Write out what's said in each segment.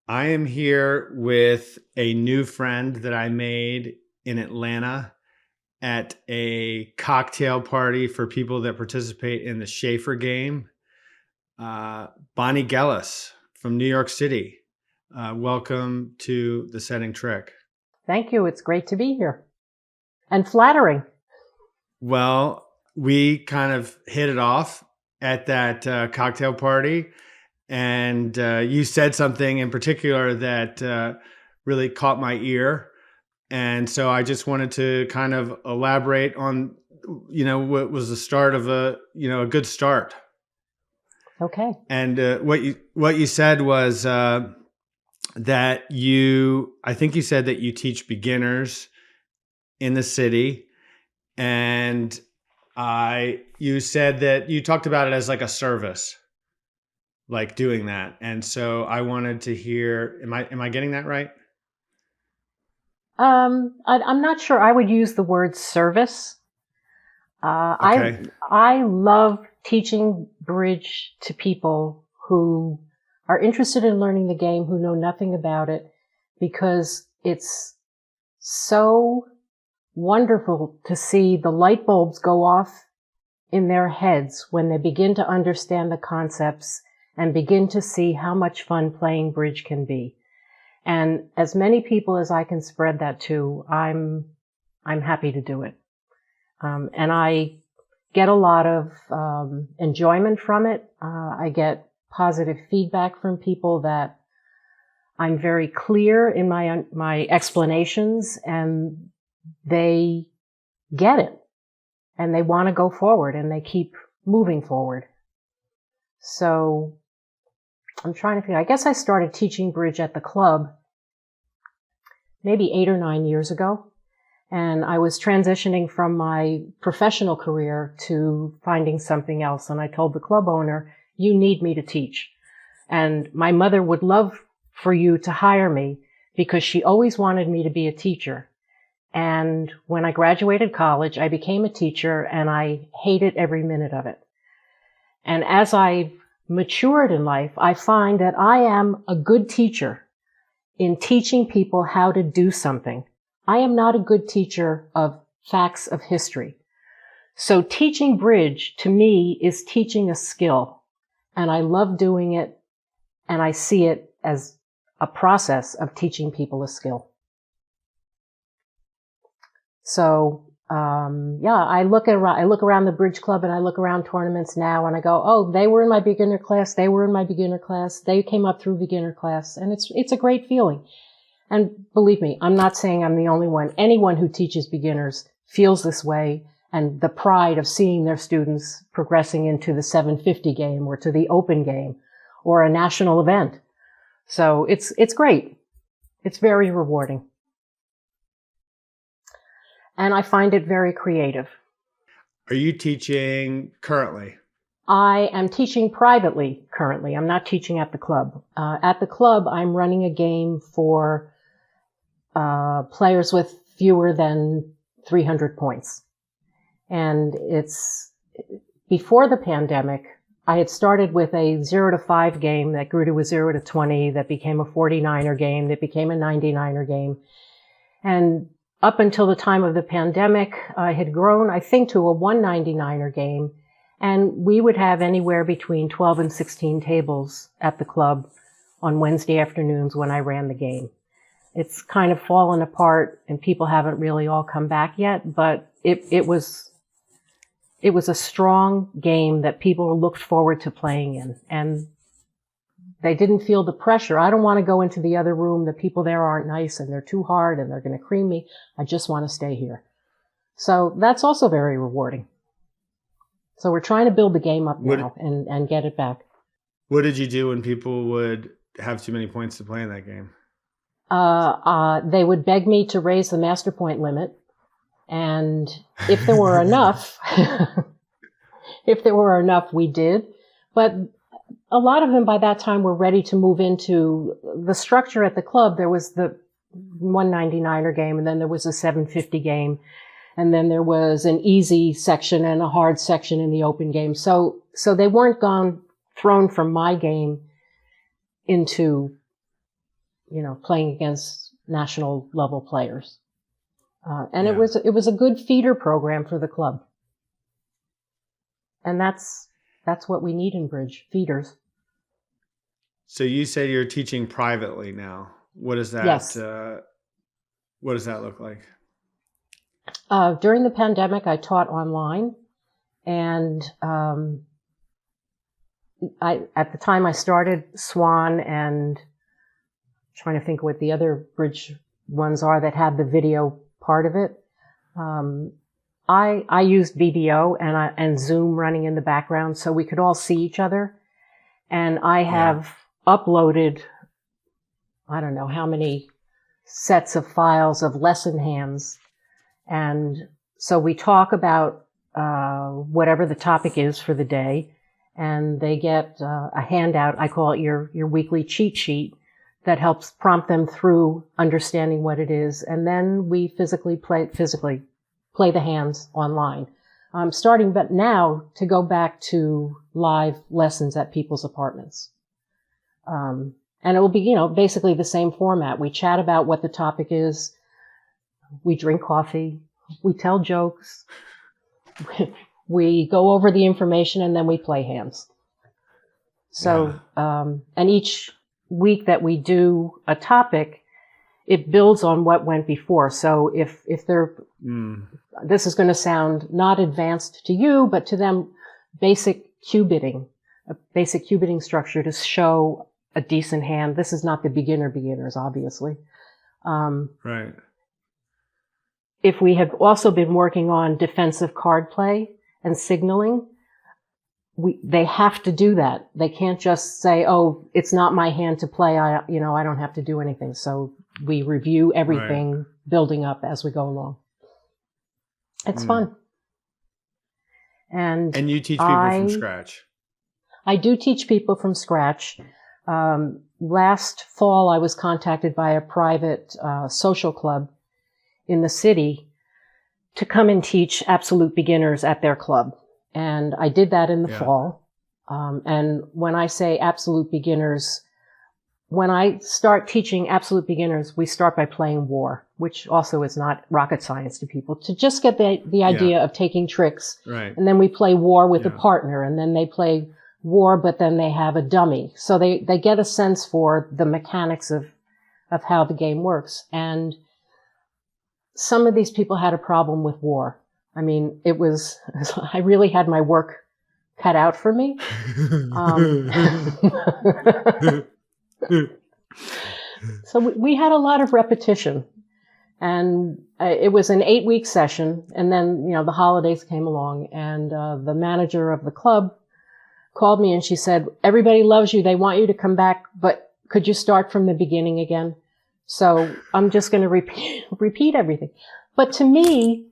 I am here with a new friend that I made in Atlanta at a cocktail party for people that participate in the Shafer game. Bonnie Gellas from New York City. Welcome to the Setting Trick. Thank you. It's great to be here. And flattering. Well, we kind of hit it off at that cocktail party. And you said something in particular that really caught my ear. And so I just wanted to kind of elaborate on, what was the start of a good start. Okay. And what you said was that I think you said that you teach beginners in the city. And you said that you talked about it as like a service, like doing that. And so I wanted to hear, am I getting that right? I'm not sure I would use the word service. Okay. I love teaching bridge to people who are interested in learning the game, who know nothing about it, because it's so wonderful to see the light bulbs go off in their heads when they begin to understand the concepts and begin to see how much fun playing bridge can be. And as many people as I can spread that to, I'm happy to do it. And I get a lot of enjoyment from it. I get positive feedback from people that I'm very clear in my explanations, and they get it, and they want to go forward, and they keep moving forward. So I'm trying to think. I guess I started teaching bridge at the club maybe 8 or 9 years ago. And I was transitioning from my professional career to finding something else. And I told the club owner, you need me to teach. And my mother would love for you to hire me because she always wanted me to be a teacher. And when I graduated college, I became a teacher and I hated every minute of it. And as I matured in life, I find that I am a good teacher in teaching people how to do something. I am not a good teacher of facts of history. So teaching bridge to me is teaching a skill, and I love doing it, and I see it as a process of teaching people a skill. So I look around the bridge club and I look around tournaments now and I go, oh, they were in my beginner class. They were in my beginner class. They came up through beginner class, and it's a great feeling. And believe me, I'm not saying I'm the only one. Anyone who teaches beginners feels this way, and the pride of seeing their students progressing into the 750 game or to the open game or a national event. So it's great. It's very rewarding. And I find it very creative. Are you teaching currently? I am teaching privately currently. I'm not teaching at the club. At the club, I'm running a game for players with fewer than 300 points. And it's before the pandemic, I had started with a 0 to 5 game that grew to a 0 to 20, that became a 49er game, that became a 99er game. And up until the time of the pandemic, I had grown, I think, to a 199er game. And we would have anywhere between 12 and 16 tables at the club on Wednesday afternoons when I ran the game. It's kind of fallen apart and people haven't really all come back yet, but it was a strong game that people looked forward to playing in, and they didn't feel the pressure. I don't want to go into the other room. The people there aren't nice and they're too hard and they're going to cream me. I just want to stay here. So that's also very rewarding. So we're trying to build the game up now and get it back. What did you do when people would have too many points to play in that game? They would beg me to raise the master point limit. And if there were enough, we did. But a lot of them by that time were ready to move into the structure at the club. There was the 199er game, and then there was a 750 game. And then there was an easy section and a hard section in the open game. So they weren't thrown from my game into playing against national level players. And Yeah. it was a good feeder program for the club. And that's what we need in bridge, feeders. So you say you're teaching privately now. What does that Yes. what does that look like? During the pandemic, I taught online, and at the time I started Swan, and trying to think what the other bridge ones are that had the video part of it. I used VBO and Zoom running in the background so we could all see each other. And I have uploaded, I don't know how many sets of files of lesson hands. And so we talk about whatever the topic is for the day, and they get a handout. I call it your weekly cheat sheet that helps prompt them through understanding what it is. And then we physically play the hands online. Starting but now to go back to live lessons at people's apartments. And it will be, basically the same format. We chat about what the topic is. We drink coffee. We tell jokes. We go over the information, and then we play hands. So, and each week that we do a topic, it builds on what went before. So if they're, this is going to sound not advanced to you, but to them, basic cubiting, a basic cubiting structure to show a decent hand. This is not the beginners, obviously. Right. If we have also been working on defensive card play and signaling, they have to do that. They can't just say, "Oh, it's not my hand to play. I don't have to do anything." So we review everything, building up as we go along. It's fun. And you teach people from scratch. I do teach people from scratch. Last fall, I was contacted by a private social club in the city to come and teach absolute beginners at their club. And I did that in the fall. And when I say absolute beginners, when I start teaching absolute beginners, we start by playing war, which also is not rocket science to people, to just get the idea of taking tricks. Right. And then we play war with a partner, and then they play war, but then they have a dummy. So they get a sense for the mechanics of how the game works. And some of these people had a problem with war. I mean, I really had my work cut out for me. So we had a lot of repetition, and it was an 8-week session. And then, the holidays came along, and the manager of the club called me, and she said, "Everybody loves you. They want you to come back, but could you start from the beginning again?" So I'm just going to repeat everything. But to me,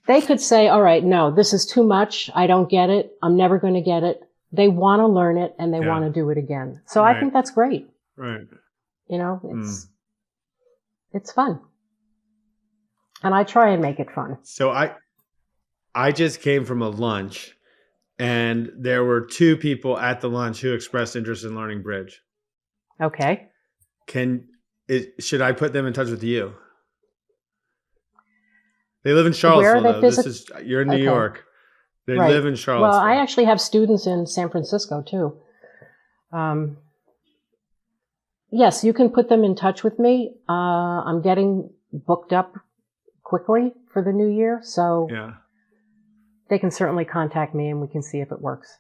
they could say, "All right, no, this is too much. I don't get it. I'm never going to get it." They want to learn it, and they want to do it again. So I think that's great. Right. It's fun. And I try and make it fun. So I just came from a lunch, and there were 2 people at the lunch who expressed interest in learning bridge. Okay. Should I put them in touch with you? They live in Charlottesville, Where are they you're in New York. They Right. live in Charlottesville. Well, I actually have students in San Francisco too. Yes, you can put them in touch with me. I'm getting booked up quickly for the new year, so they can certainly contact me and we can see if it works.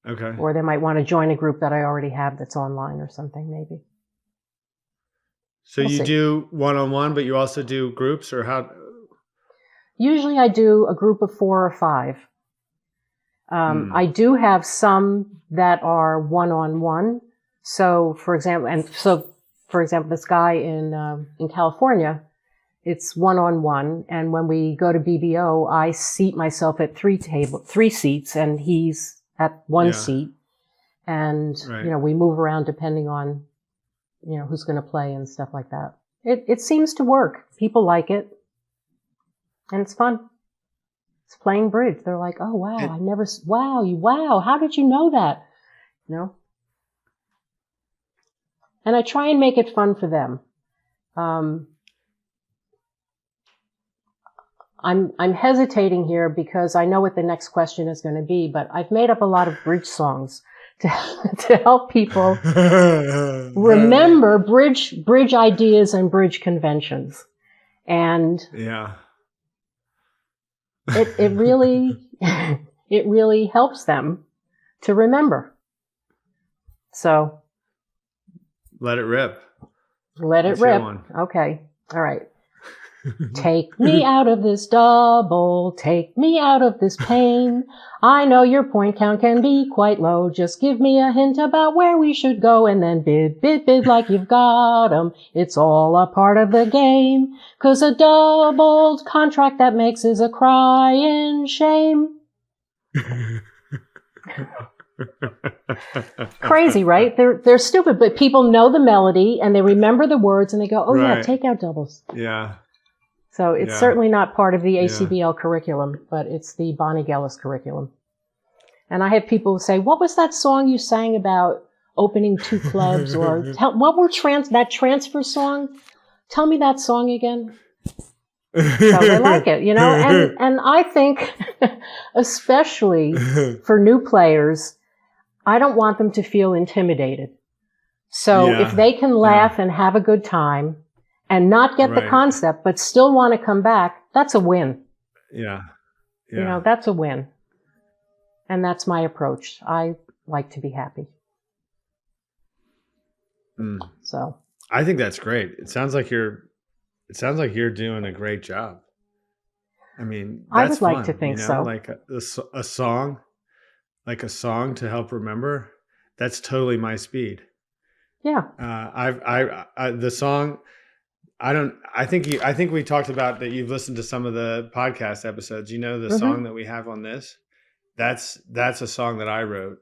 Okay. Or they might want to join a group that I already have that's online or something, maybe. So you do one-on-one, but you also do groups, or how? Usually I do a group of 4 or 5. I do have some that are one-on-one. So for example, this guy in California, it's one-on-one. And when we go to BBO, I seat myself at 3 seats, and he's at 1 seat. And, we move around depending on, who's going to play and stuff like that. It seems to work. People like it. And it's fun. It's playing bridge. They're like, "Oh, wow, wow, how did you know that?" And I try and make it fun for them. I'm hesitating here because I know what the next question is going to be, but I've made up a lot of bridge songs to help people remember bridge ideas and bridge conventions. And yeah, it really it really helps them to remember. So let it rip. Let it Let's hear rip. one. Okay. All right. Take me out of this double, take me out of this pain. I know your point count can be quite low. Just give me a hint about where we should go and then bid, bid, bid like you've got 'em. It's all a part of the game. 'Cause a doubled contract that makes is a crying shame. Crazy, right? They're stupid, but people know the melody and they remember the words and they go, oh yeah, take out doubles. Yeah. So it's certainly not part of the ACBL curriculum, but it's the Bonnie Gellas curriculum. And I have people say, what was that song you sang about opening 2 clubs? Or what were that transfer song? Tell me that song again. So they like it, you know, and I think especially for new players, I don't want them to feel intimidated. So if they can laugh and have a good time and not get the concept, but still want to come back, that's a win. Yeah. You know, that's a win. And that's my approach. I like to be happy. So I think that's great. It sounds like you're doing a great job. I mean, that's I would like fun, to think you know? so. Like a song, like a song to help remember. That's totally my speed. Yeah. The song. I think we talked about that. You've listened to some of the podcast episodes. You know, the song that we have on this, that's a song that I wrote.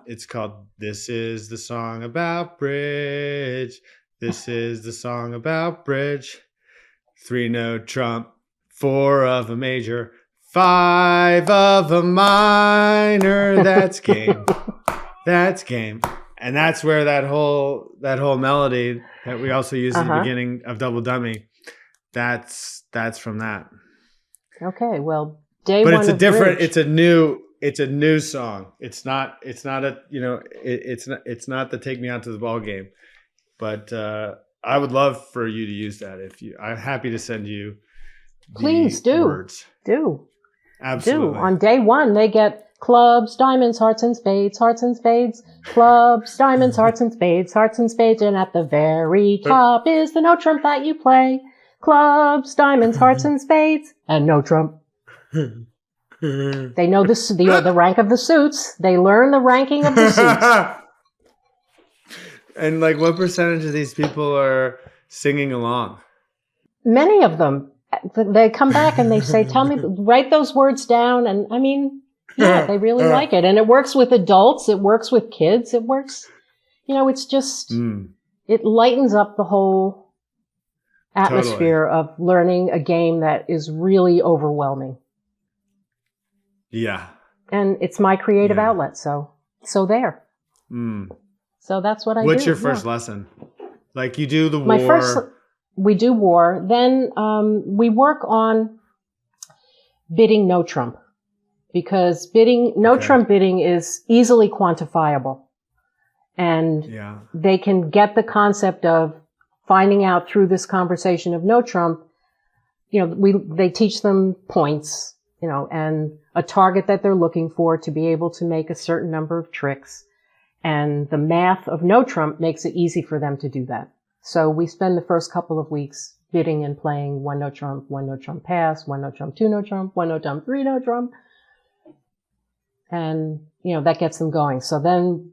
It's called This Is the Song About Bridge. This is the song about bridge. 3-note trump, 4 of a major, 5 of a minor. That's game. That's game. And that's where that whole melody that we also use at the beginning of Double Dummy, that's from that. Okay, well, day but one. But it's a different. Bridge. It's a new song. It's not a it's not the Take Me Out to the Ball Game. But I would love for you to use that. I'm happy to send you. Please do. Words. Do. Absolutely. On day one, they get clubs, diamonds, hearts and spades, clubs, diamonds, hearts and spades, and at the very top is the no trump that you play. Clubs, diamonds, hearts and spades, and no trump. They know the rank of the suits. They learn the ranking of the suits. And like, what percentage of these people are singing along? Many of them. They come back and they say, tell me, write those words down. And I mean, yeah, they really like it. And it works with adults. It works with kids. It works, you know, it's just, it lightens up the whole atmosphere of learning a game that is really overwhelming. Yeah. And it's my creative outlet. So there. So that's what I do. What's your first lesson? Like you do the war. We do war. Then we work on bidding no trump. Because trump bidding is easily quantifiable. And they can get the concept of finding out through this conversation of no trump. You know, they teach them points, you know, and a target that they're looking for to be able to make a certain number of tricks. And the math of no trump makes it easy for them to do that. So we spend the first couple of weeks bidding and playing 1 no trump, 1 no trump pass, 1 no trump, 2 no trump, 1 no trump, 3 no trump. And, you know, that gets them going. So then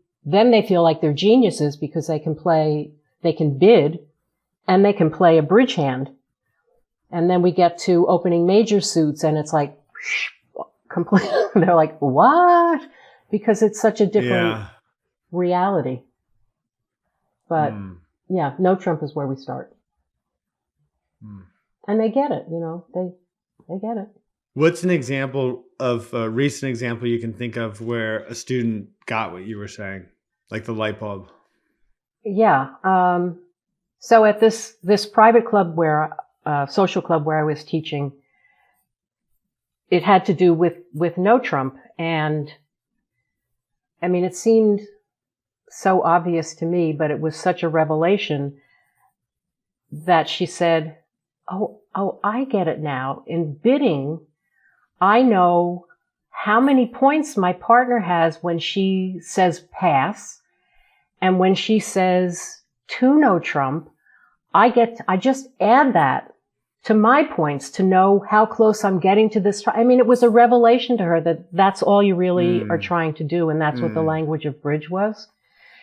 they feel like they're geniuses because they can bid and they can play a bridge hand. And then we get to opening major suits and it's like, complete. They're like, what? Because it's such a different reality. But yeah, no trump is where we start. And they get it, you know, they get it. What's an example of a recent example you can think of where a student got what you were saying? Like the light bulb? Yeah. So at this private club social club where I was teaching, it had to do with no Trump. And I mean, it seemed so obvious to me, but it was such a revelation that she said, oh, I get it now. In bidding, I know how many points my partner has when she says pass. And when she says to no Trump, I just add that to my points to know how close I'm getting to this. I mean, it was a revelation to her that that's all you really are trying to do. And that's what the language of bridge was.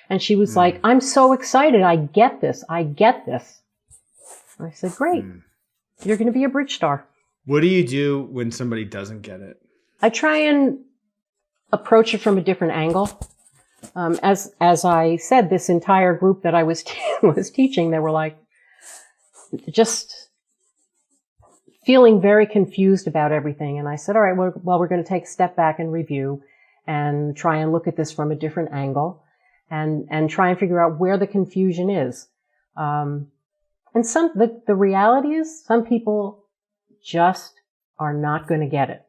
And she was like, I'm so excited. I get this. I get this. And I said, great. You're going to be a bridge star. What do you do when somebody doesn't get it? I try and approach it from a different angle. As I said, this entire group that I was teaching, they were like, just feeling very confused about everything. And I said, all right, well, we're going to take a step back and review and try and look at this from a different angle and try and figure out where the confusion is. And the reality is some people just are not going to get it.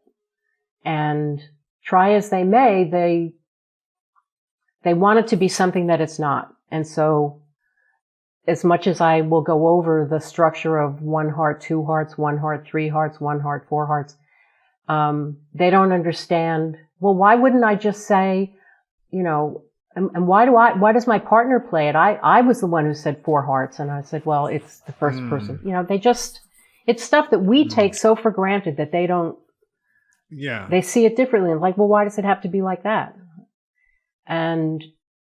And try as they may, they want it to be something that it's not. And so as much as I will go over the structure of 1 heart, 2 hearts, 1 heart, 3 hearts, 1 heart, 4 hearts, they don't understand, well, why wouldn't I just say, and why does my partner play it? I was the one who said 4 hearts. And I said, well, it's the first person. It's stuff that we take so for granted that they don't, they see it differently. And like, well, why does it have to be like that? And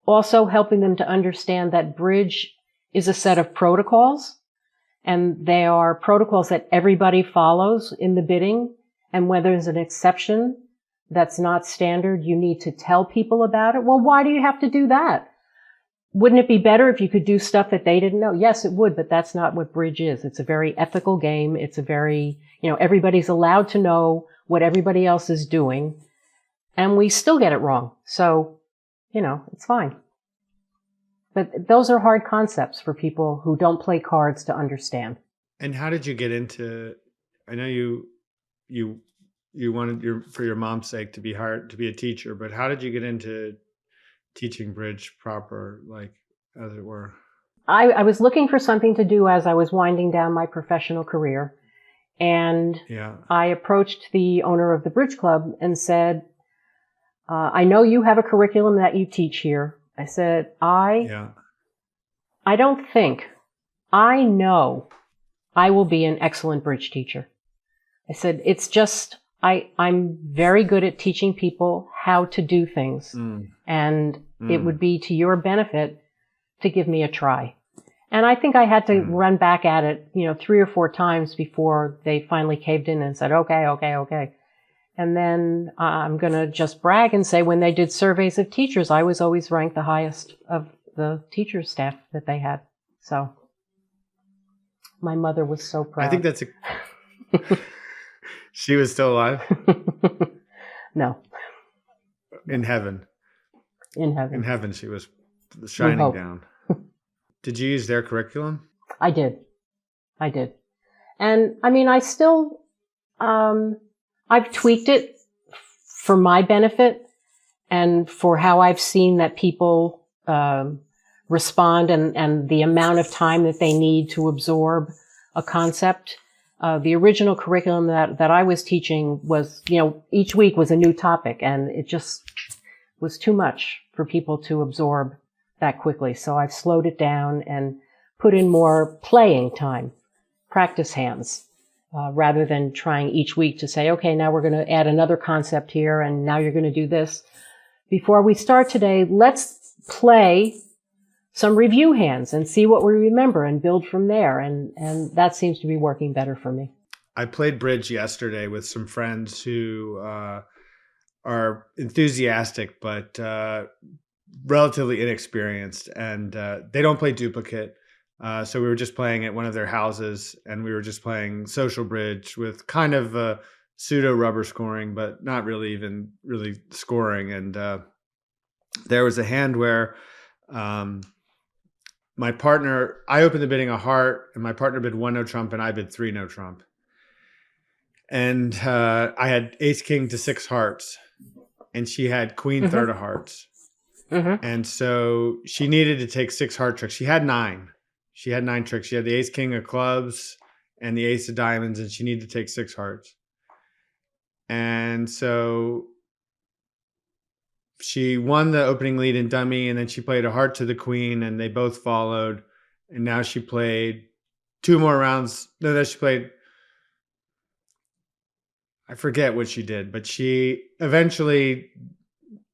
also helping them to understand that bridge is a set of protocols, and they are protocols that everybody follows in the bidding. And when there's an exception that's not standard, you need to tell people about it. Well, why do you have to do that? Wouldn't it be better if you could do stuff that they didn't know? Yes, it would, but that's not what bridge is. It's a very ethical game. It's a very, everybody's allowed to know what everybody else is doing, and we still get it wrong. So, it's fine. But those are hard concepts for people who don't play cards to understand. And how did you get into, I know you wanted for your mom's sake to be a teacher, but how did you get into teaching bridge proper, like, as it were? I was looking for something to do as I was winding down my professional career. And I approached the owner of the bridge club and said, I know you have a curriculum that you teach here. I said, I don't think, I know I will be an excellent bridge teacher. I said, it's just, I'm very good at teaching people how to do things. And it would be to your benefit to give me a try. And I think I had to run back at it, 3 or 4 times before they finally caved in and said, okay. And then I'm going to just brag and say when they did surveys of teachers, I was always ranked the highest of the teacher staff that they had. So my mother was so proud. I think that's she was still alive? No. In heaven. In heaven. In heaven, she was shining down. Did you use their curriculum? I did. And I mean, I still, I've tweaked it for my benefit and for how I've seen that people respond and the amount of time that they need to absorb a concept. The original curriculum that I was teaching was, each week was a new topic, and it just was too much for people to absorb that quickly. So I've slowed it down and put in more playing time, practice hands. Rather than trying each week to say, okay, now we're going to add another concept here, and now you're going to do this. Before we start today, let's play some review hands and see what we remember and build from there. And that seems to be working better for me. I played bridge yesterday with some friends who are enthusiastic, but relatively inexperienced, and they don't play duplicate. So we were just playing at one of their houses, and we were just playing social bridge with kind of pseudo rubber scoring, but not really even really scoring. And there was a hand where my partner, I opened the bidding a heart, and my partner bid 1 no trump, and I bid 3 no trump. And I had ace king to 6 hearts, and she had queen third of hearts. And so she needed to take 6 heart tricks. She had 9. She had 9 tricks. She had the ace king of clubs and the ace of diamonds, and she needed to take 6 hearts. And so she won the opening lead in dummy, and then she played a heart to the queen, and they both followed. And now she played 2 more rounds. No, that she played, I forget what she did, but she eventually,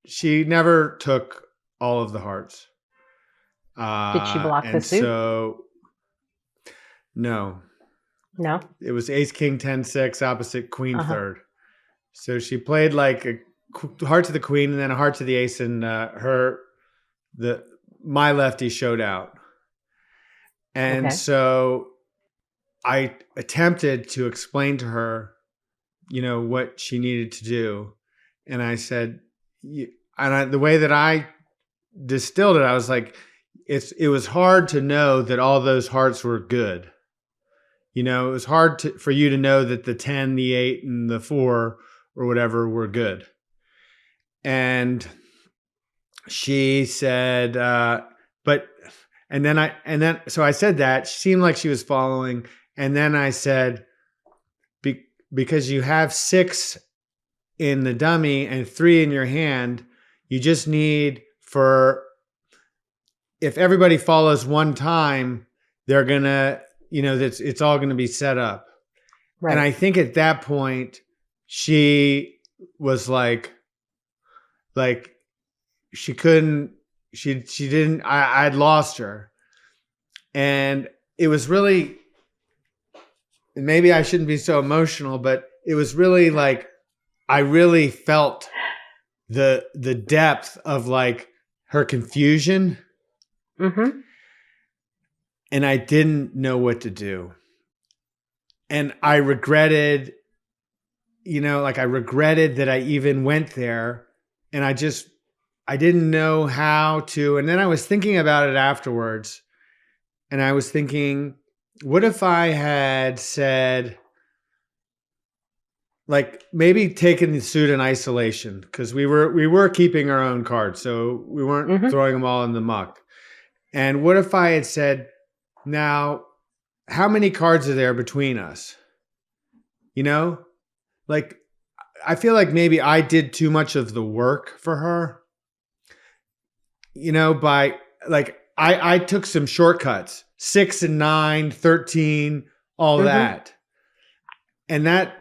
she never took all of the hearts. Did she block the suit? So, no. No? It was ace king 10-6 opposite queen third. So she played like a heart to the queen and then a heart to the ace, and my lefty showed out. And so I attempted to explain to her, what she needed to do. And I said, the way that I distilled it, I was like, it was hard to know that all those hearts were good. It was hard for you to know that the 10, the 8, and the 4 or whatever were good. And she said, so I said that. She seemed like she was following. And then I said, because you have 6 in the dummy and 3 in your hand, you just need if everybody follows one time, they're going to, it's all going to be set up. Right. And I think at that point, she was like she didn't, I'd lost her. And it was really, maybe I shouldn't be so emotional, but it was really like, I really felt the depth of like her confusion. And I didn't know what to do. And I regretted, I regretted that I even went there, and I didn't know how to. And then I was thinking about it afterwards, and I was thinking, what if I had said, like, maybe taking the suit in isolation, because we were keeping our own cards, so we weren't throwing them all in the muck. And what if I had said, now, how many cards are there between us? Like, I feel like maybe I did too much of the work for her. By like, I took some shortcuts, 6 and 9, 13, all that. And that,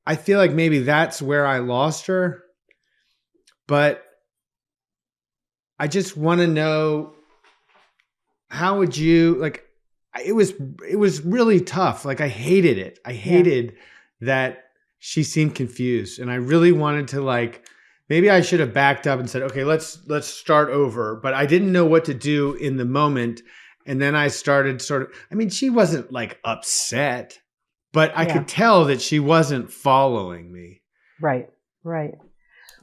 I feel like maybe that's where I lost her. But I just want to know, how would you, like, it was really tough. Like, I hated it. I hated that she seemed confused. And I really wanted to, like, maybe I should have backed up and said, okay, let's start over. But I didn't know what to do in the moment. And then I started she wasn't like upset, but I could tell that she wasn't following me. Right.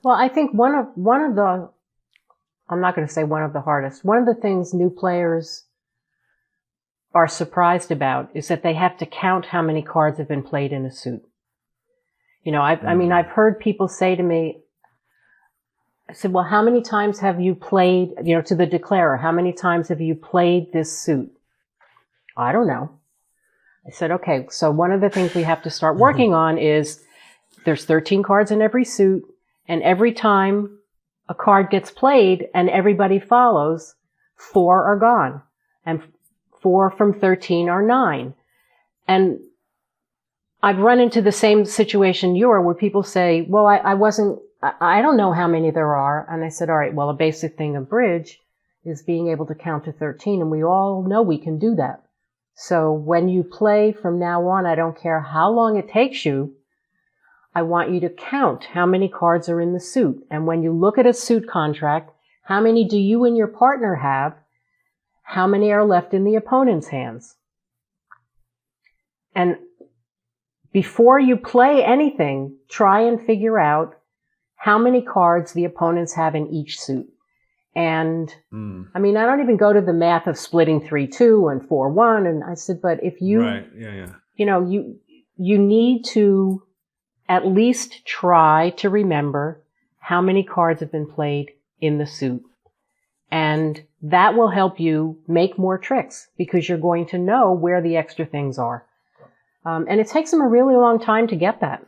Well, I think one of the, I'm not going to say one of the hardest, one of the things new players are surprised about is that they have to count how many cards have been played in a suit. I've heard people say to me, I said, well, how many times have you played, to the declarer, how many times have you played this suit? I don't know. I said, okay, so one of the things we have to start working on is there's 13 cards in every suit, and every time a card gets played and everybody follows, 4 are gone, and 4 from 13 are 9. And I've run into the same situation you are, where people say, well, I don't know how many there are. And I said, all right, well, a basic thing of bridge is being able to count to 13. And we all know we can do that. So when you play from now on, I don't care how long it takes you, I want you to count how many cards are in the suit. And when you look at a suit contract, how many do you and your partner have? How many are left in the opponent's hands? And before you play anything, try and figure out how many cards the opponents have in each suit. And I mean, I don't even go to the math of splitting 3-2 and 4-1. And I said, but if you, you know, you need to at least try to remember how many cards have been played in the suit. And that will help you make more tricks because you're going to know where the extra things are. And it takes them a really long time to get that.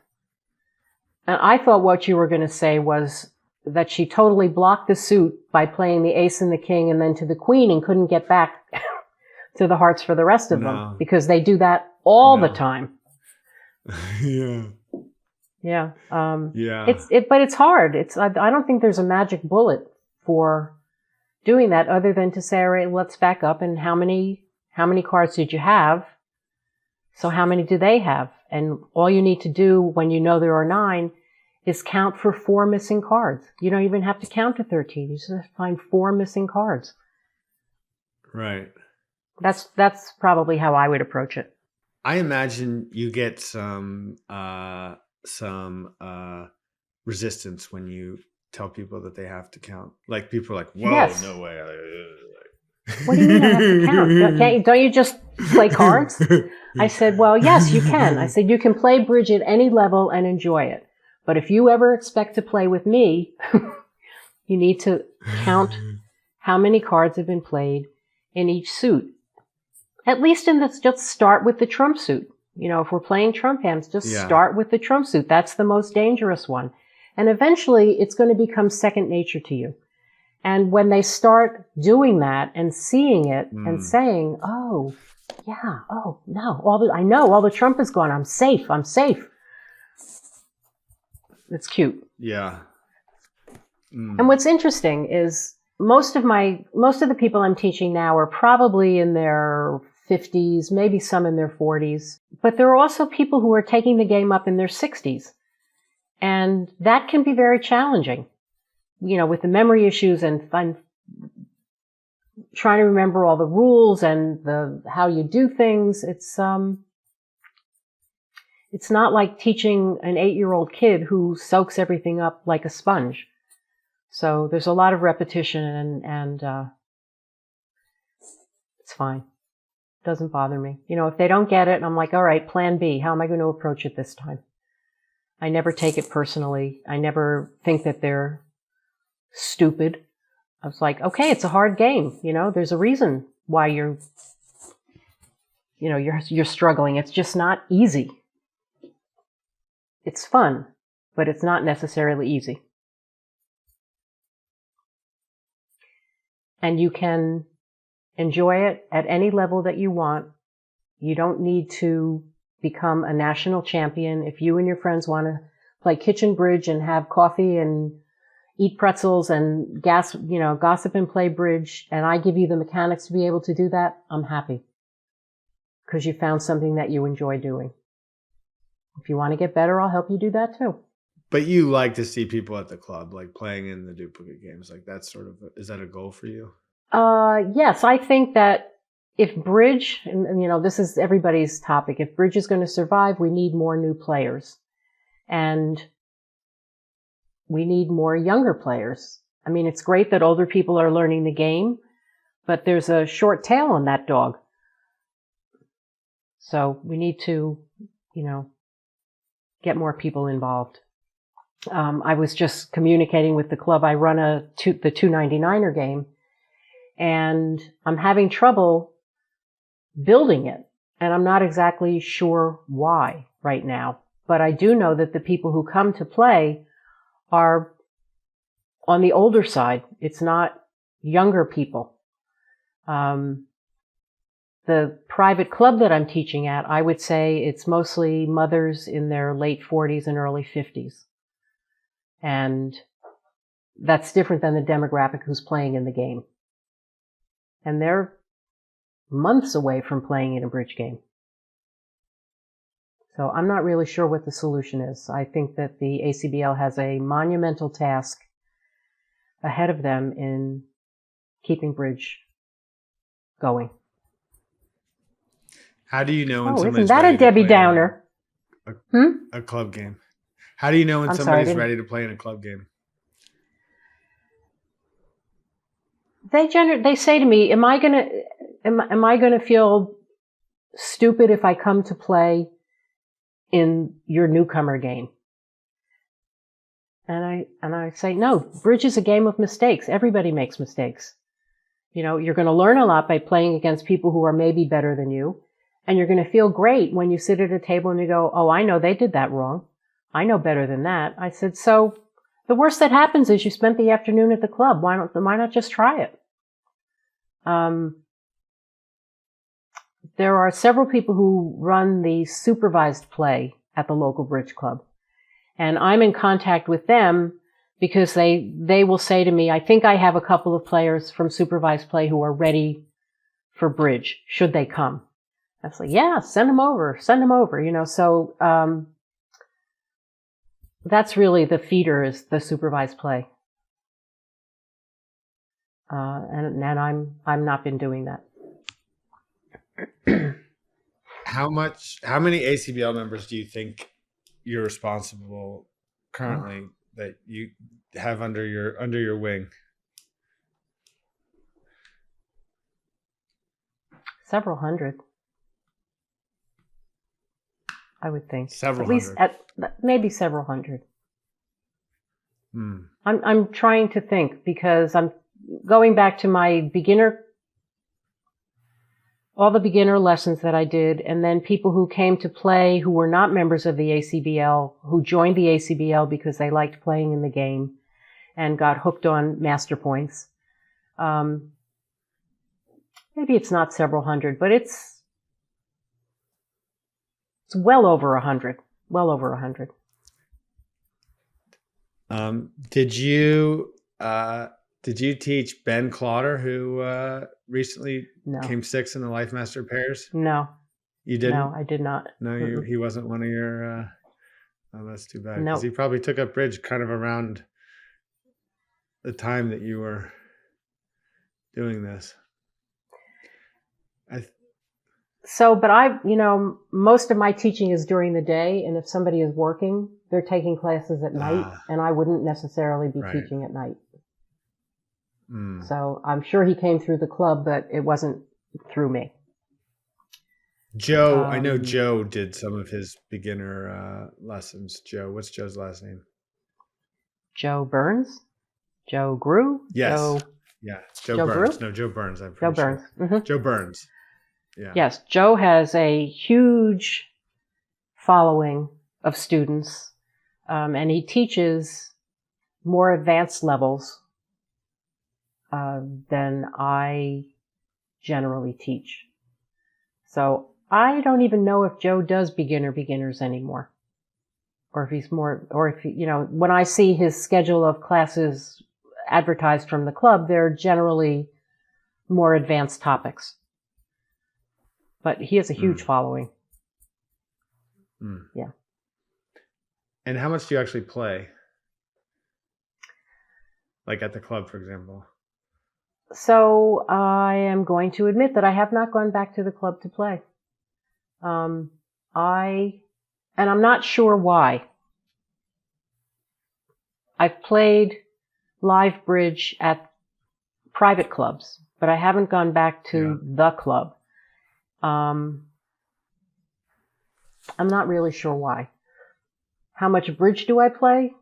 And I thought what you were going to say was that she totally blocked the suit by playing the ace and the king and then to the queen and couldn't get back to the hearts for the rest of them because they do that all the time. Yeah. But it's hard. I don't think there's a magic bullet for doing that other than to say, all right, let's back up and how many cards did you have? So how many do they have? And all you need to do when you know there are 9 is count for 4 missing cards. You don't even have to count to 13. You just have to find 4 missing cards. Right. That's probably how I would approach it. I imagine you get some resistance when you tell people that they have to count. Like people are like, "Whoa, yes. No way!" What do you mean I have to count? Don't you just play cards? I said, well, yes, you can. I said, you can play bridge at any level and enjoy it. But if you ever expect to play with me, you need to count how many cards have been played in each suit. At least just start with the trump suit. You know, if we're playing trump hands, just start with the trump suit. That's the most dangerous one. And eventually it's going to become second nature to you. And when they start doing that and seeing it and saying, oh, yeah, oh, no, I know all the trump is gone. I'm safe. It's cute. Yeah. And what's interesting is most of the people I'm teaching now are probably in their 50s, maybe some in their 40s. But there are also people who are taking the game up in their 60s. And that can be very challenging. You know, with the memory issues and trying to remember all the rules and how you do things. It's not like teaching an 8-year-old kid who soaks everything up like a sponge. So there's a lot of repetition and it's fine. It doesn't bother me. You know, if they don't get it, I'm like, all right, plan B. How am I going to approach it this time? I never take it personally. I never think that they're stupid. I was like, okay, it's a hard game. You know, there's a reason why you're struggling. It's just not easy. It's fun, but it's not necessarily easy. And you can enjoy it at any level that you want. You don't need to become a national champion. If you and your friends want to play kitchen bridge and have coffee and eat pretzels and gossip and play bridge, and I give you the mechanics to be able to do that, I'm happy. Because you found something that you enjoy doing. If you want to get better, I'll help you do that too. But you like to see people at the club, like playing in the duplicate games. Like that's is that a goal for you? Yes, I think that if bridge, and you know, this is everybody's topic, if bridge is going to survive, we need more new players. And we need more younger players. I mean, it's great that older people are learning the game, but there's a short tail on that dog. So we need to, you know, get more people involved. I was just communicating with the club. I run the 299er game, and I'm having trouble building it. And I'm not exactly sure why right now. But I do know that the people who come to play are on the older side. It's not younger people. The private club that I'm teaching at, I would say it's mostly mothers in their late 40s and early 50s. And that's different than the demographic who's playing in the game. And they're months away from playing in a bridge game. So I'm not really sure what the solution is. I think that the ACBL has a monumental task ahead of them in keeping bridge going. How do you know when isn't that a Debbie Downer? A club game. How do you know when somebody's ready to play in a club game? They say to me, am I gonna feel stupid if I come to play in your newcomer game? And I say, no, bridge is a game of mistakes. Everybody makes mistakes. You're going to learn a lot by playing against people who are maybe better than you. And you're going to feel great when you sit at a table and you go, oh, I know they did that wrong. I know better than that. I said, so the worst that happens is you spent the afternoon at the club. Why not just try it? There are several people who run the supervised play at the local bridge club. And I'm in contact with them because they will say to me, I think I have a couple of players from supervised play who are ready for bridge. Should they come? I was like, yeah, send them over. So, that's really the feeder, is the supervised play. And I'm not been doing that. How many ACBL members do you think you're responsible currently that you have under your wing? Several hundred, I would think. Several at least hundred. Maybe several hundred. Hmm. I'm trying to think, because I'm going back to my all the beginner lessons that I did, and then people who came to play who were not members of the ACBL, who joined the ACBL because they liked playing in the game and got hooked on master points. Maybe it's not several hundred, but it's well over 100. Well over 100. Did you teach Ben Clotter, who recently came sixth in the Life Master Pairs? No. You didn't? No, I did not. No, he wasn't one of your... oh, that's too bad. No. Because he probably took up bridge kind of around the time that you were doing this. But most of my teaching is during the day, and if somebody is working, they're taking classes at night, and I wouldn't necessarily be teaching at night. So I'm sure he came through the club, but it wasn't through me. Joe, I know Joe did some of his beginner lessons. Joe, what's Joe's last name? Joe Burns? Joe Grew? Yes. Joe Burns. Grew? No, Joe Burns. I'm Joe pretty sure. Burns. Mm-hmm. Joe Burns. Yeah. Yes, Joe has a huge following of students, and he teaches more advanced levels than I generally teach. So I don't even know if Joe does beginners anymore, or if he's more, or if, when I see his schedule of classes advertised from the club, they're generally more advanced topics. But he has a huge following. Yeah. And how much do you actually play? Like at the club, for example? So I am going to admit that I have not gone back to the club to play. And I'm not sure why. I've played live bridge at private clubs, but I haven't gone back to the club. I'm not really sure why. How much bridge do I play?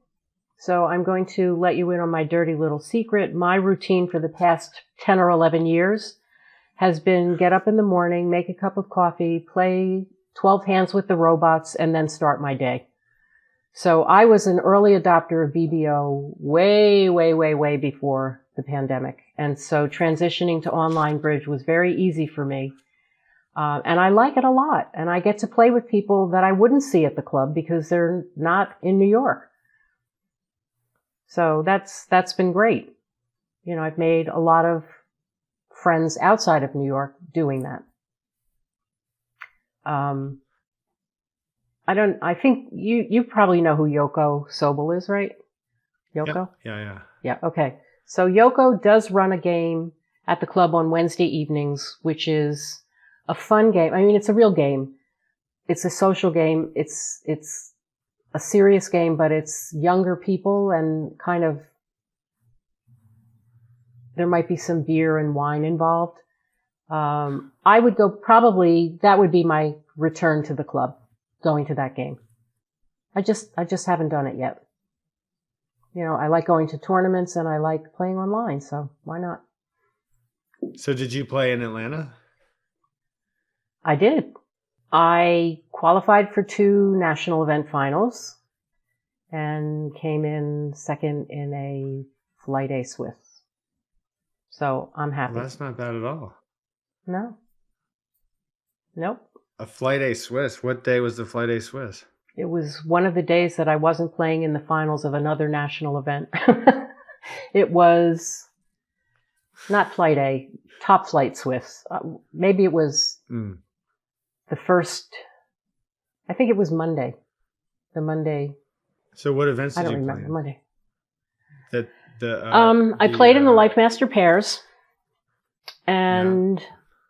So I'm going to let you in on my dirty little secret. My routine for the past 10 or 11 years has been get up in the morning, make a cup of coffee, play 12 hands with the robots, and then start my day. So I was an early adopter of BBO way, way, way, way before the pandemic. And so transitioning to online bridge was very easy for me. And I like it a lot. And I get to play with people that I wouldn't see at the club because they're not in New York. So that's been great. I've made a lot of friends outside of New York doing that. I think you probably know who Yoko Sobel is, right? Yoko? Yeah, okay. So Yoko does run a game at the club on Wednesday evenings, which is a fun game. I mean, it's a real game. It's a social game. It's a serious game, but it's younger people and kind of, there might be some beer and wine involved. I would go that would be my return to the club, going to that game. I just haven't done it yet. I like going to tournaments and I like playing online, so why not? So did you play in Atlanta? I did. I qualified for 2 national event finals and came in second in a Flight A Swiss. So I'm happy. Well, that's not bad at all. No. Nope. A Flight A Swiss. What day was the Flight A Swiss? It was one of the days that I wasn't playing in the finals of another national event. It was not Flight A, Top Flight Swiss. Maybe it was the first, I think it was Monday. The Monday. So what events did you play? I don't remember. Monday. I played in the Life Master pairs, and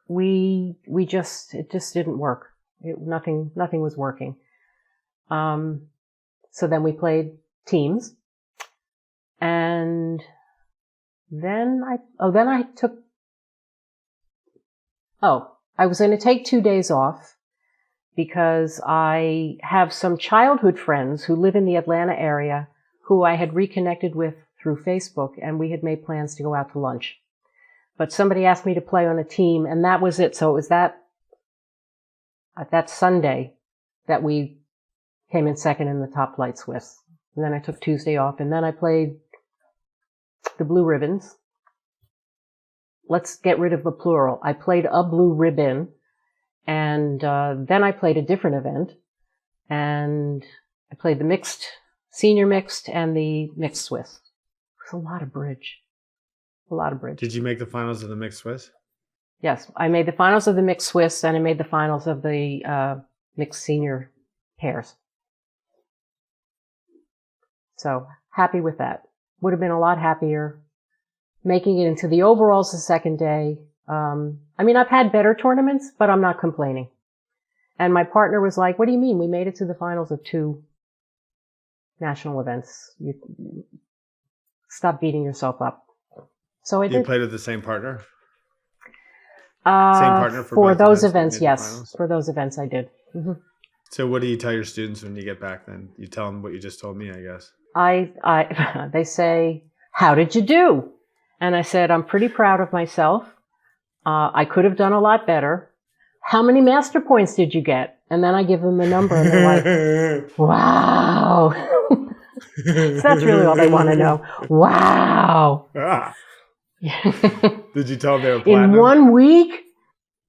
it just didn't work. Nothing was working. So then we played teams, and then I was going to take 2 days off because I have some childhood friends who live in the Atlanta area who I had reconnected with through Facebook, and we had made plans to go out to lunch. But somebody asked me to play on a team, and that was it. So it was that Sunday that we came in second in the Top Flight Swiss. And then I took Tuesday off, and then I played the Blue Ribbons. Let's get rid of the plural. I played a Blue Ribbon, and then I played a different event, and I played the senior mixed, and the mixed Swiss. It was a lot of bridge. Did you make the finals of the mixed Swiss? Yes, I made the finals of the mixed Swiss, and I made the finals of the mixed senior pairs. So happy with that. Would have been a lot happier making it into the overalls the second day. I've had better tournaments, but I'm not complaining. And my partner was like, what do you mean? We made it to the finals of 2 national events. You stop beating yourself up. So I did. You played with the same partner? Same partner for those events, yes. For those events, I did. Mm-hmm. So what do you tell your students when you get back then? You tell them what you just told me, I guess. They say, how did you do? And I said, I'm pretty proud of myself. I could have done a lot better. How many master points did you get? And then I give them the number, and they're like, wow. So that's really all they want to know. Wow. Ah. Did you tell them they were platinum? In 1 week?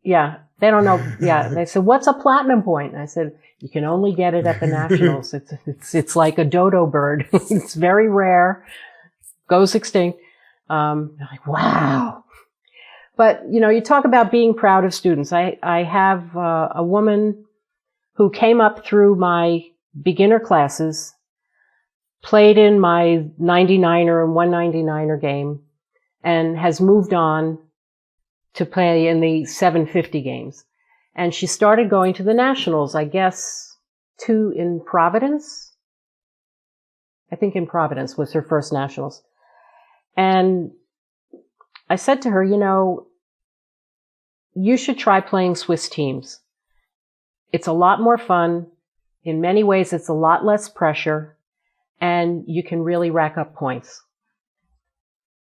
Yeah. They don't know. Yeah. They said, what's a platinum point? And I said, you can only get it at the nationals. It's like a dodo bird. It's very rare. Goes extinct. They're like, wow. But, you talk about being proud of students. I have a woman who came up through my beginner classes, played in my 99er and 199er game, and has moved on to play in the 750 games. And she started going to the nationals, I guess, 2 in Providence. I think in Providence was her first nationals. And I said to her, you should try playing Swiss teams. It's a lot more fun. In many ways, it's a lot less pressure, and you can really rack up points.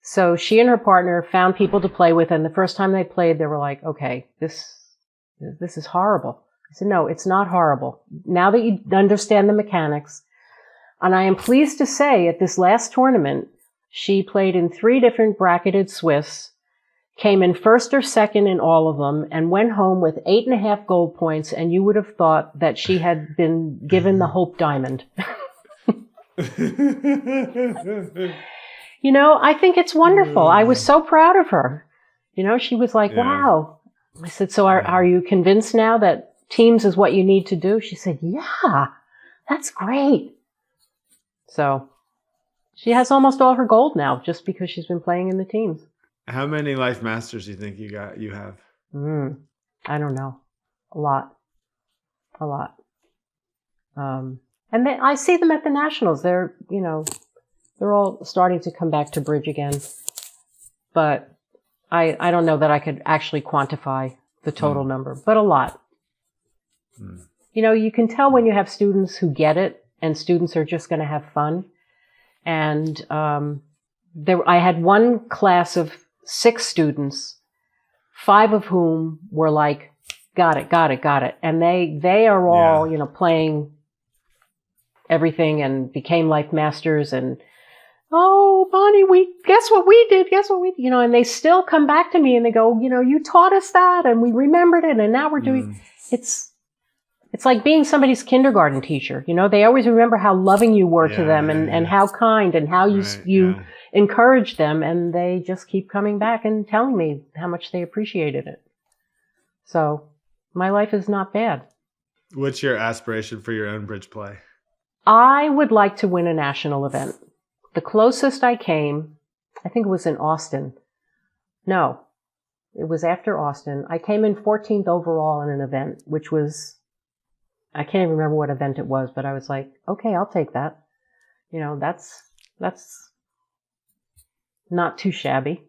So she and her partner found people to play with, and the first time they played, they were like, okay, this is horrible. I said, no, it's not horrible. Now that you understand the mechanics, and I am pleased to say at this last tournament, she played in 3 different bracketed Swiss, came in first or second in all of them, and went home with 8.5 gold points, and you would have thought that she had been given the Hope Diamond. I think it's wonderful. I was so proud of her. She was like, wow. I said, so are you convinced now that teams is what you need to do? She said, yeah, that's great. So she has almost all her gold now just because she's been playing in the teams. How many Life Masters do you think you have? I don't know. A lot. And I see them at the nationals. They're all starting to come back to bridge again. but I don't know that I could actually quantify the total number, but a lot. You know, you can tell when you have students who get it and students are just going to have fun. And I had one class of 6 students, 5 of whom were like, got it. And they are all, you know, playing everything and became life masters. And, oh, Bonnie, guess what we did? You know, and they still come back to me and they go, you know, you taught us that and we remembered it. And now we're doing, it's like being somebody's kindergarten teacher. You know, they always remember how loving you were to them and how kind and how you encouraged them. And they just keep coming back and telling me how much they appreciated it. So my life is not bad. What's your aspiration for your own bridge play? I would like to win a national event. The closest I came, I think it was in Austin. No, it was after Austin. I came in 14th overall in an event, which was, I can't even remember what event it was, but I was like, okay, I'll take that. You know, that's not too shabby.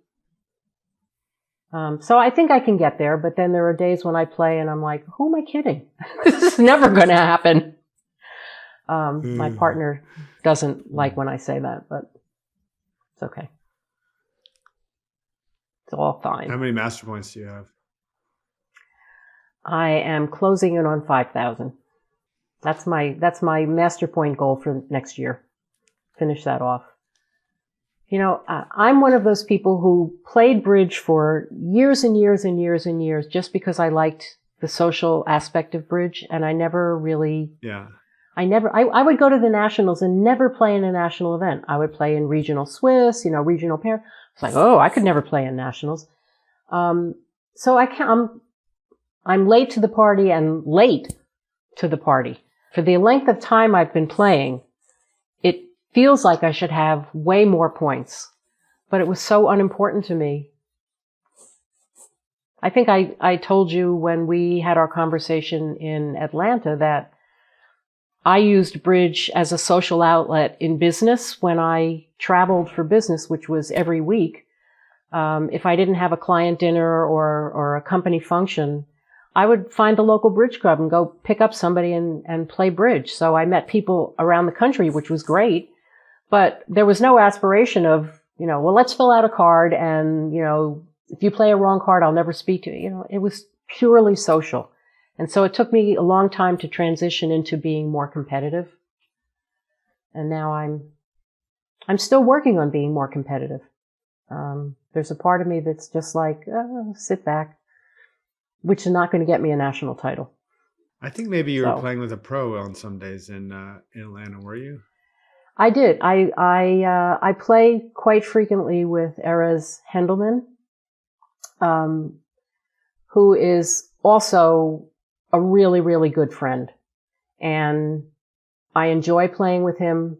So I think I can get there, but then there are days when I play and I'm like, who am I kidding? This is never going to happen. My partner doesn't like when I say that, but it's okay. It's all fine. How many master points do you have? I am closing in on 5,000. That's my master point goal for next year. Finish that off. You know, I'm one of those people who played bridge for years and years and years and years just because I liked the social aspect of bridge, and I never really. Yeah. I would go to the nationals and never play in a national event. I would play in regional Swiss, you know, regional pair. It's like, oh, I could never play in nationals. So I'm late to the party and late to the party. For the length of time I've been playing, it feels like I should have way more points, but it was so unimportant to me. I think I told you when we had our conversation in Atlanta that I used bridge as a social outlet in business when I traveled for business, which was every week. If I didn't have a client dinner or a company function, I would find the local bridge club and go pick up somebody and play bridge. So I met people around the country, which was great, but there was no aspiration of, you know, well, let's fill out a card and, you know, if you play a wrong card, I'll never speak to you. You know, it was purely social. And so it took me a long time to transition into being more competitive. And now I'm still working on being more competitive. There's a part of me that's just like, sit back, which is not going to get me a national title. I think maybe you were playing with a pro on some days in Atlanta, were you? I did. I play quite frequently with Erez Hendelman, who is also a really, really good friend. And I enjoy playing with him.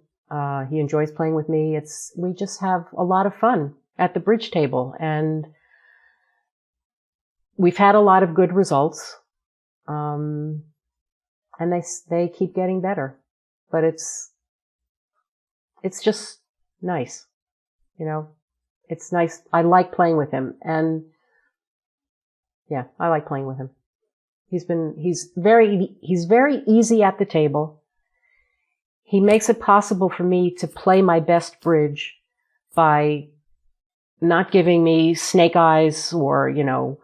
He enjoys playing with me. We just have a lot of fun at the bridge table, and we've had a lot of good results. And they keep getting better, but it's just nice. You know, it's nice. I like playing with him, and yeah, I like playing with him. He's very easy at the table. He makes it possible for me to play my best bridge by not giving me snake eyes or, you know,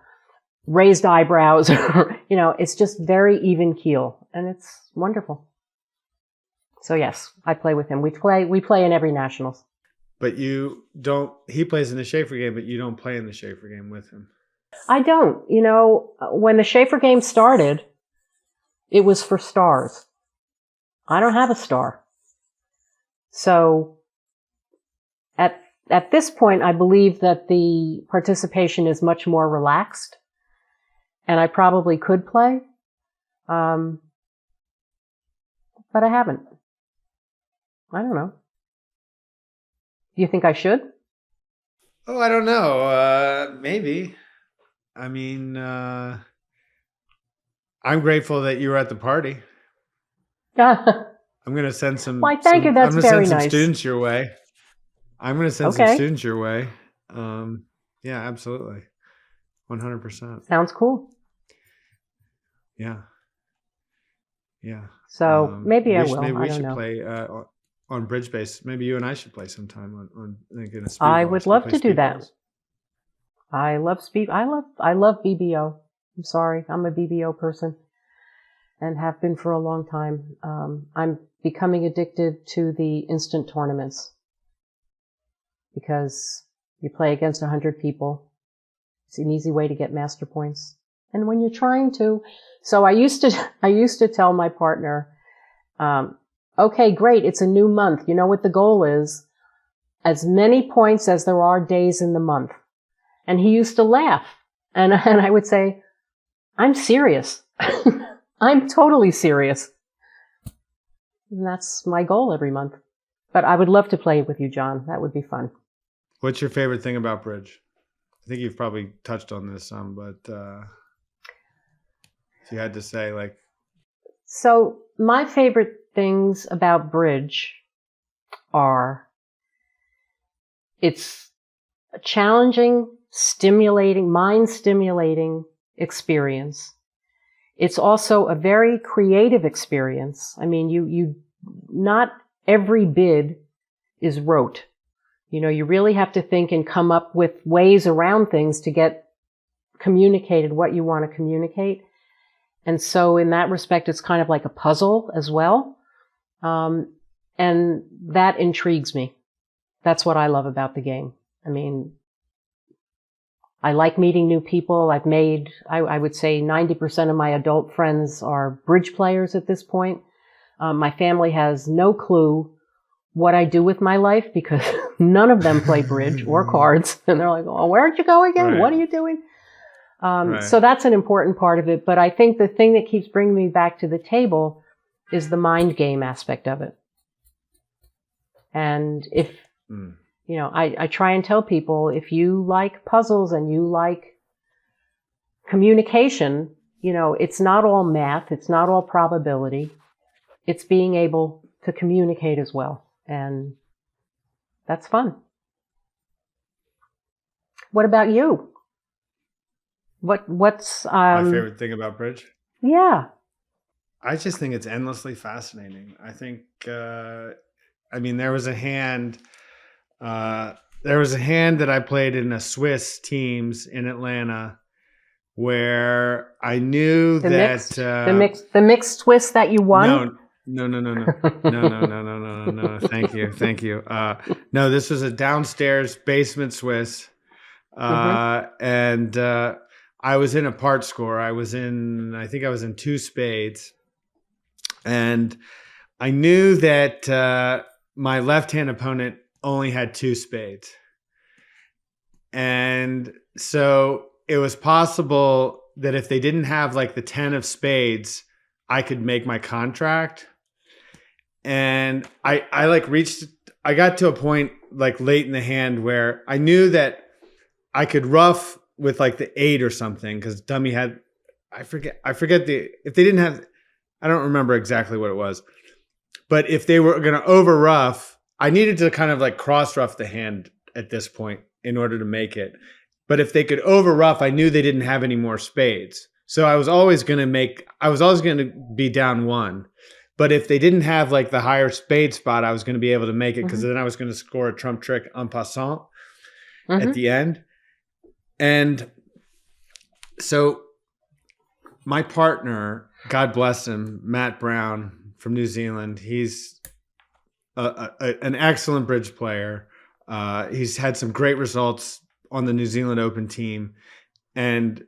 raised eyebrows. You know, it's just very even keel, and it's wonderful. So yes, I play with him. We play in every nationals. But he plays in the Shafer game, but you don't play in the Shafer game with him. I don't. You know, when the Shafer game started, it was for stars. I don't have a star. So at this point, I believe that the participation is much more relaxed, and I probably could play. But I haven't. I don't know. Do you think I should? Oh, I don't know. Maybe. I mean, I'm grateful that you were at the party. I'm going to send some. Why, thank you. That's very nice. Students your way. I'm going to send some students your way. Yeah, absolutely. 100%. Sounds cool. Yeah. Yeah. So maybe I will. Maybe I we don't should know. play on bridge base. Maybe you and I should play sometime on like in a I speedball. would Should we love play to do that. speedballs? I love speed. I love BBO. I'm sorry. I'm a BBO person and have been for a long time. I'm becoming addicted to the instant tournaments because you play against 100 people. It's an easy way to get master points. And when you're trying to, so I used to tell my partner, okay, great. It's a new month. You know what the goal is? As many points as there are days in the month. And he used to laugh. And I would say, I'm serious. I'm totally serious. And that's my goal every month. But I would love to play with you, John. That would be fun. What's your favorite thing about bridge? I think you've probably touched on this some, but if you had to say, like, So my favorite things about bridge are it's a challenging, stimulating, mind-stimulating experience. It's also a very creative experience. I mean, you not every bid is rote. You know, you really have to think and come up with ways around things to get communicated what you want to communicate. And so in that respect, it's kind of like a puzzle as well. And that intrigues me. That's what I love about the game. I mean, I like meeting new people. I've made, I would say 90% of my adult friends are bridge players at this point. My family has no clue what I do with my life because none of them play bridge or cards. And they're like, oh, where'd you go again? Right. What are you doing? Right. So that's an important part of it. But I think the thing that keeps bringing me back to the table is the mind game aspect of it. And if, you know, I try and tell people, if you like puzzles and you like communication, you know, it's not all math. It's not all probability. It's being able to communicate as well. And that's fun. What about you? What's my favorite thing about bridge? Yeah. I just think it's endlessly fascinating. I think, I mean, there was a hand that I played in a Swiss teams in Atlanta where I knew the that mixed twist that you won. No. Thank you. No, this was a downstairs basement Swiss, and I was in a part score. I think I was in 2 spades, and I knew that my left-hand opponent only had 2 spades. And so it was possible that if they didn't have like the 10 of spades, I could make my contract. And I got to a point like late in the hand where I knew that I could ruff with like the 8 or something because dummy had, I forget if they didn't have, I don't remember exactly what it was. But if they were going to over rough, I needed to kind of like cross rough the hand at this point in order to make it. But if they could over rough, I knew they didn't have any more spades. So I was always going to be down 1. But if they didn't have like the higher spade spot, I was going to be able to make it because then I was going to score a trump trick en passant at the end. And so my partner, God bless him, Matt Brown from New Zealand, he's an excellent bridge player. He's had some great results on the New Zealand Open team. And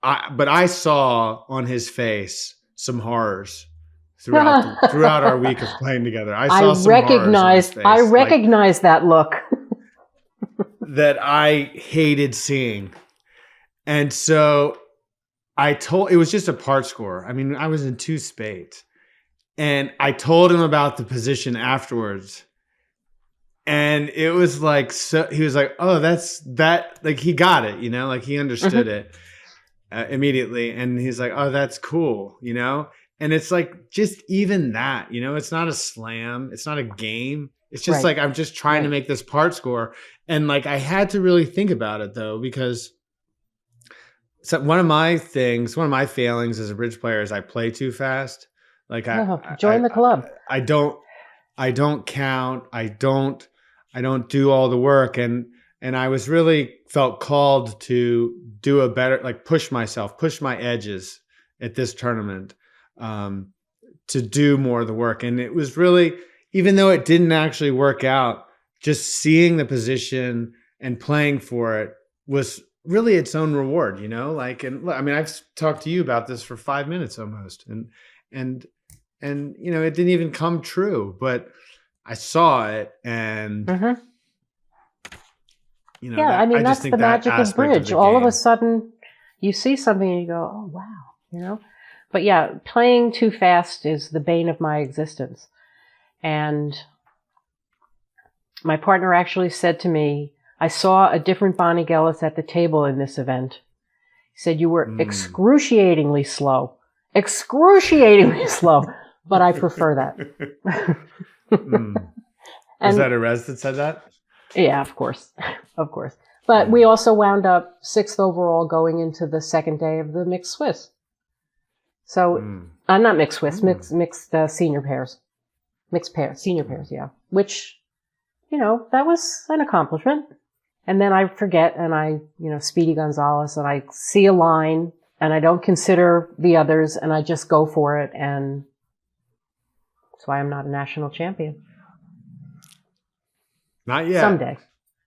but I saw on his face some horrors throughout our week of playing together. I recognized that look that I hated seeing. And so it was just a part score. I mean, I was in 2 spades. And I told him about the position afterwards. And it was like, so he was like, oh, that's that. Like he got it, you know, like he understood it immediately. And he's like, oh, that's cool, you know? And it's like, just even that, you know, it's not a slam. It's not a game. It's just Right. like I'm just trying to make this part score. And like I had to really think about it though, because one of my failings as a bridge player is I play too fast. Like Join the club. I don't count. I don't do all the work. And I was really felt called to do a better, like push my edges at this tournament, to do more of the work. And it was really, even though it didn't actually work out, just seeing the position and playing for it was really its own reward, like, and I mean, I've talked to you about this for 5 minutes almost. And, it didn't even come true, but I saw it and, yeah, I mean, that's the magic of bridge. All of a sudden you see something and you go, oh, wow, But yeah, playing too fast is the bane of my existence. And my partner actually said to me, I saw a different Bonnie Gellas at the table in this event. He said, you were excruciatingly slow. Excruciatingly slow. But I prefer that. Was that Erez that said that? Yeah, of course. Of course. But we also wound up 6th overall going into the second day of the mixed Swiss. So, not mixed Swiss, mixed senior pairs. Mixed pairs, senior pairs, yeah. Which, that was an accomplishment. And then I forget and I, Speedy Gonzalez, and I see a line and I don't consider the others and I just go for it. And that's why I'm not a national champion. Not yet. Someday.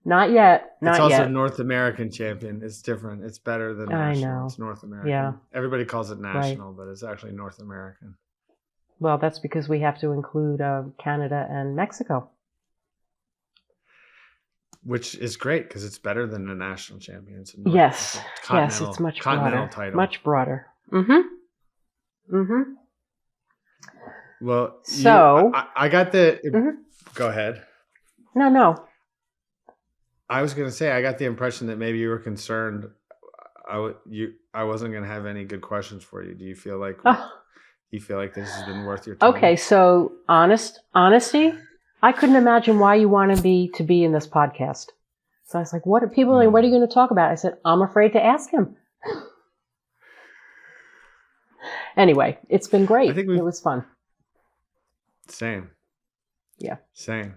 Not yet. It's also North American champion. It's different. It's better than national. I know. It's North American. Yeah. Everybody calls it national, but it's actually North American. Well, that's because we have to include Canada and Mexico. Which is great because it's better than the national champion. Yes, it's much continental broader. Title. Much broader. Well, so I got the. Go ahead. No. I was going to say I got the impression that maybe you were concerned. I wasn't going to have any good questions for you. Do you feel like this has been worth your time? Okay, so honesty. I couldn't imagine why you wanted me to be in this podcast. So I was like, what are people like? What are you going to talk about? I said, I'm afraid to ask him. Anyway, it's been great. It was fun. Same. Yeah. Same.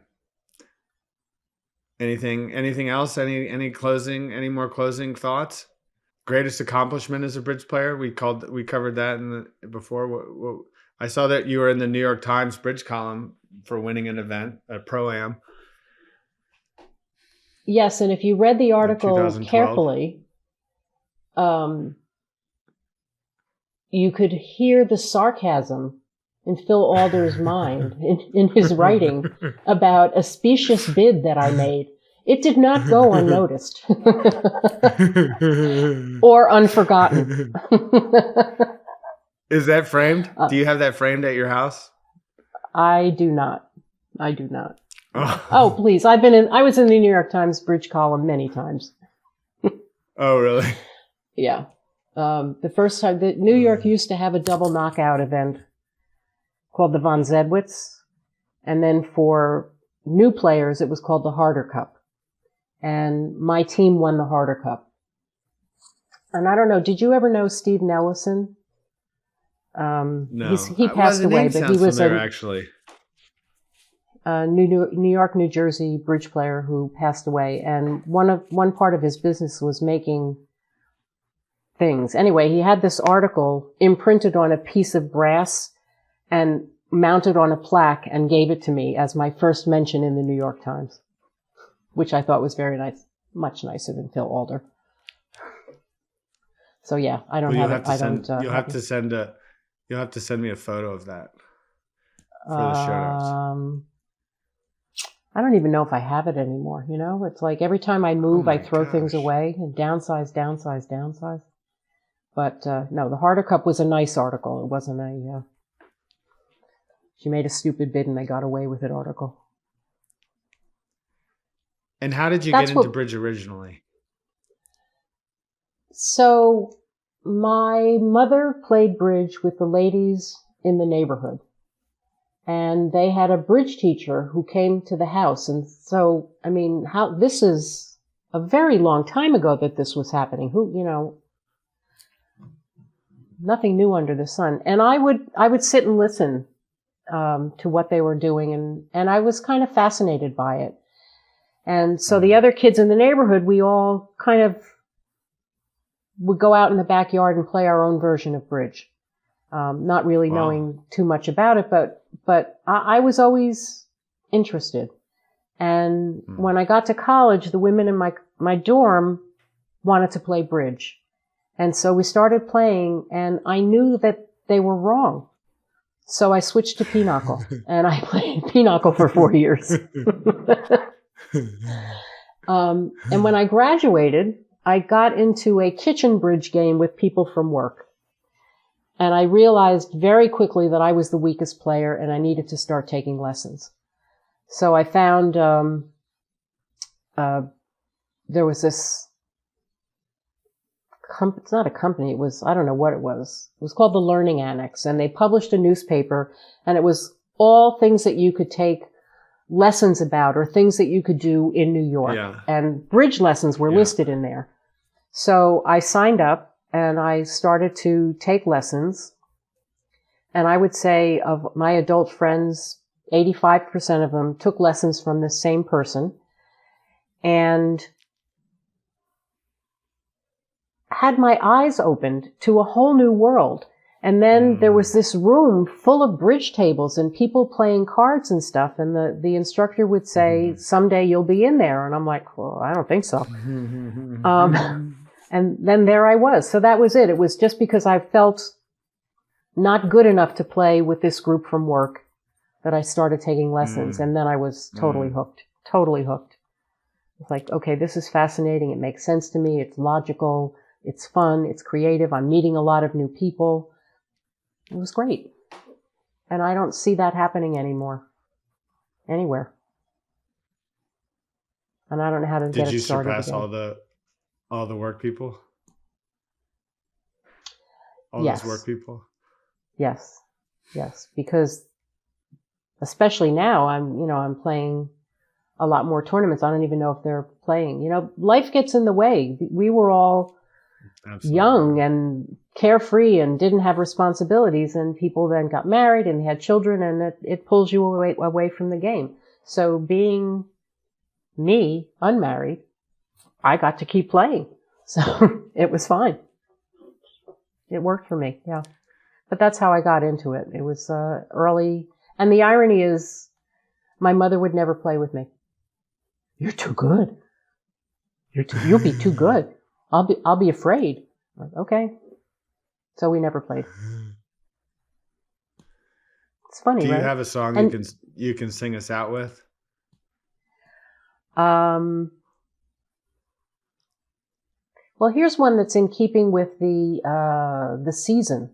Anything else? Any more closing thoughts? Greatest accomplishment as a bridge player? We covered that before. What, I saw that you were in the New York Times bridge column for winning an event, a Pro-Am. Yes, and if you read the article carefully, you could hear the sarcasm in Phil Alder's mind in his writing about a specious bid that I made. It did not go unnoticed or unforgotten. Is that framed? Do you have that framed at your house? I do not. Oh, please. I was in the New York Times bridge column many times. Oh, really? Yeah. The first time that New York used to have a double knockout event called the Von Zedwitz. And then for new players, it was called the Harder Cup. And my team won the Harder Cup. And I don't know, did you ever know Steve Ellison? No. He passed away, but he was actually New York, New Jersey bridge player who passed away. And one part of his business was making things. Anyway, he had this article imprinted on a piece of brass and mounted on a plaque and gave it to me as my first mention in the New York Times, which I thought was very nice, much nicer than Phil Alder. So yeah, I don't have it. You'll have to send me a photo of that for the show notes. I don't even know if I have it anymore. It's like every time I move, I throw things away and downsize. But no, the Harder Cup was a nice article. It wasn't a she made a stupid bid and they got away with it article. And how did you get into bridge originally? So my mother played bridge with the ladies in the neighborhood. and they had a bridge teacher who came to the house. And so, I mean, this is a very long time ago that this was happening. Nothing new under the sun. And I would sit and listen to what they were doing, and I was kind of fascinated by it. And so the other kids in the neighborhood, we all kind of would go out in the backyard and play our own version of bridge. Not really knowing too much about it, but I was always interested. And when I got to college, the women in my dorm wanted to play bridge. And so we started playing, and I knew that they were wrong. So I switched to pinochle, and I played pinochle for 4 years. And when I graduated, I got into a kitchen bridge game with people from work. And I realized very quickly that I was the weakest player and I needed to start taking lessons. So I found there was this, it's not a company, I don't know what it was. It was called the Learning Annex, and they published a newspaper, and it was all things that you could take lessons about or things that you could do in New York. Yeah. And bridge lessons were listed in there. So I signed up and I started to take lessons. And I would say of my adult friends, 85% of them took lessons from the same person and had my eyes opened to a whole new world. And then there was this room full of bridge tables and people playing cards and stuff. And the instructor would say, someday you'll be in there. And I'm like, well, I don't think so. And then there I was. So that was it. It was just because I felt not good enough to play with this group from work that I started taking lessons. And then I was totally hooked. It's like, okay, this is fascinating. It makes sense to me. It's logical. It's fun. It's creative. I'm meeting a lot of new people. It was great. And I don't see that happening anymore. Anywhere. And I don't know how to get it started again. Did you surpass all the work people? Yes. Those work people? Yes. Because especially now I'm playing a lot more tournaments. I don't even know if they're playing. Life gets in the way. We were all young and carefree and didn't have responsibilities, and people then got married and had children, and it pulls you away from the game. So being me, unmarried, I got to keep playing. So it was fine. It worked for me, yeah. But that's how I got into it. It was early. And the irony is, my mother would never play with me. You're too good. You'll be too good. I'll be afraid. Like, okay. So we never played. It's funny, right? Do you have a song you can sing us out with? Well, here's one that's in keeping with the season.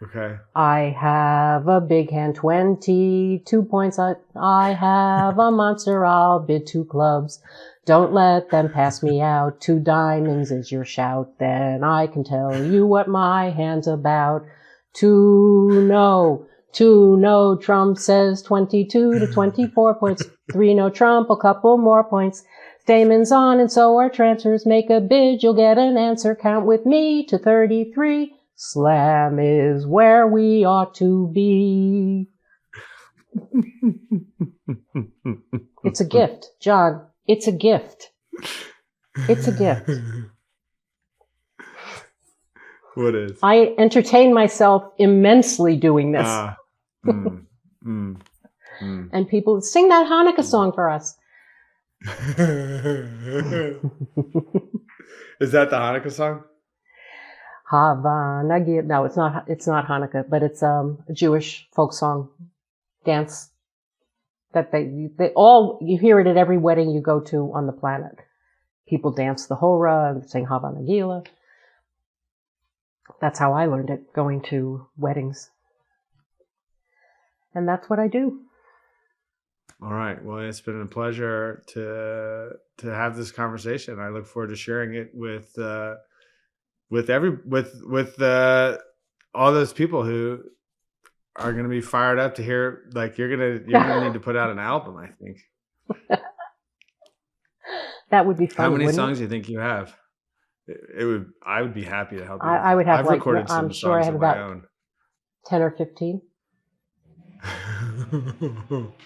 Okay. I have a big hand, 22 points. I have a monster, I'll bid 2 clubs. Don't let them pass me out. 2 diamonds is your shout. Then I can tell you what my hand's about. 2 no trump says 22 to 24 points. 3 no trump, a couple more points. Damon's on and so are transfers. Make a bid, you'll get an answer. Count with me to 33. Slam is where we ought to be. It's a gift, John. It's a gift. It's a gift. What is? I entertain myself immensely doing this. And people would sing that Hanukkah song for us. Is that the Hanukkah song? Havana. No, it's not Hanukkah, but it's a Jewish folk song, dance that they all, you hear it at every wedding you go to on the planet. People dance the hora and sing Havana Gila. That's how I learned it, going to weddings. And that's what I do. All right. Well, it's been a pleasure to have this conversation. I look forward to sharing it with all those people who are going to be fired up to hear. Like you're gonna need to put out an album. I think. That would be fun. How many songs do you think you have? It would. I would be happy to help you. I would have I've recorded some I'm sure I songs have of my about own. 10 or 15.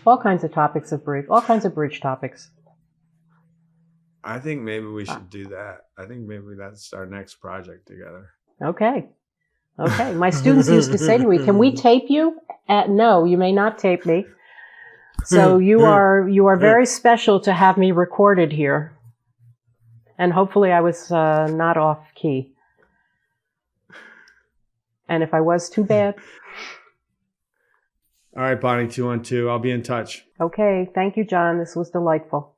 All kinds of topics of bridge. All kinds of bridge topics. I think maybe we should do that. I think maybe that's our next project together. Okay. My students used to say to me, "Can we tape you?" No, you may not tape me. So you are very special to have me recorded here. And hopefully I was not off key. And if I was, too bad. All right, Bonnie 212. I'll be in touch. Okay. Thank you, John. This was delightful.